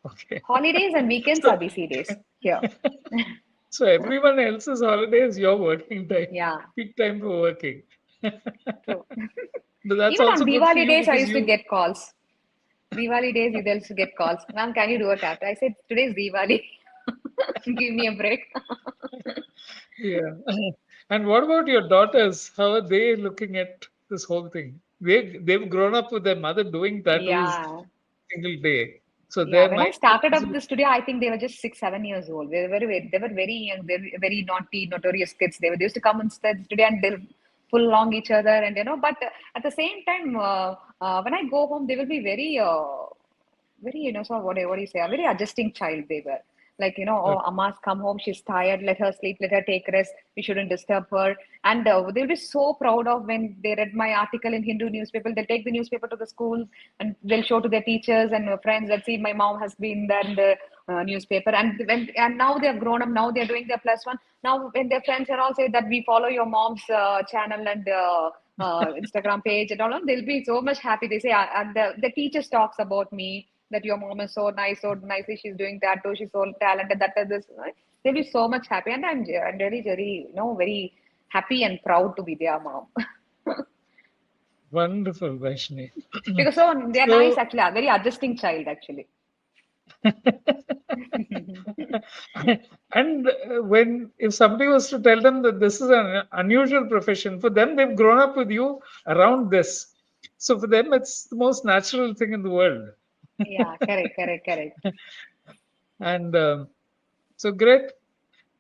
Okay. Holidays and weekends are So, busy days here. so everyone else's holiday is your working time, Yeah, peak time for working. true. But that's Even on also good for Diwali you days, I because used to you, get calls. Diwali days, you used to get calls. Ma'am, can you do a tattoo? I said, today's Diwali. Give me a break. yeah. And what about your daughters? How are they looking at this whole thing? They've grown up with their mother doing tattoos Yeah. single day. So Yeah, their when I mind started is up the studio, I think they were just 6, 7 years old. They were very young. They were very naughty, notorious kids. They used to come and stay at the studio and they'll pull along each other, and But at the same time, when I go home, they will be very, so what do you say? A very adjusting child they were. Like, oh, okay. Amma's come home, she's tired, let her sleep, let her take rest, we shouldn't disturb her. And they'll be so proud of when they read my article in Hindu newspaper. They'll take the newspaper to the school and they'll show to their teachers and friends that see my mom has been there in the newspaper. And now they have grown up, now they're doing their plus one. Now when their friends are all say that we follow your mom's channel and Instagram page and all, they'll be so much happy. They say, and the teachers talks about me that your mom is so nicely she's doing that too. She's so talented. That is this. Right? They'll be so much happy, and I'm really very very happy and proud to be their mom Wonderful, Vaishnavi. because so they're nice So, actually, a very adjusting child actually. and when if somebody was to tell them that this is an unusual profession, for them they've grown up with you around this. So for them, it's the most natural thing in the world. Yeah, correct. And so great.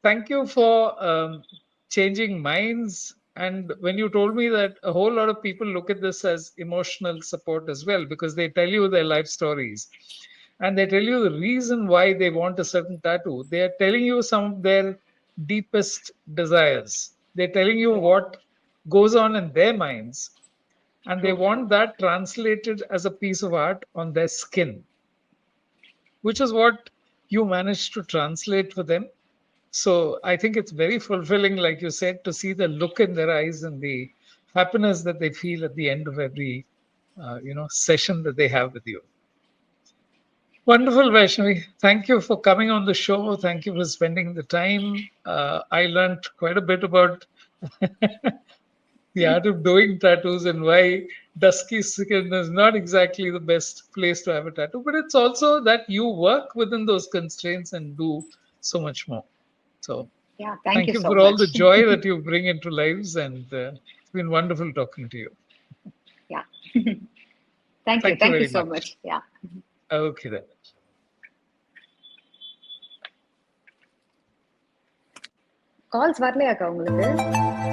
Thank you for changing minds. And when you told me that a whole lot of people look at this as emotional support as well, because they tell you their life stories and they tell you the reason why they want a certain tattoo. They are telling you some of their deepest desires. They're telling you Yeah, what goes on in their minds, and they true. want that translated as a piece of art on their skin, which is what you managed to translate for them. So I think it's very fulfilling, like you said, to see the look in their eyes and the happiness that they feel at the end of every, session that they have with you. Wonderful, Vaishnavi. Thank you for coming on the show. Thank you for spending the time. I learned quite a bit about the art of doing tattoos and why dusky skin is not exactly the best place to have a tattoo, but it's also that you work within those constraints and do so much more. So Yeah, thank thank you you so for all the much. joy that you bring into lives, and it's been wonderful talking to you. Yeah, Thank you thank you very so much. much. Yeah, Okay, then. calls வரலையாக்கா உங்களுக்கு?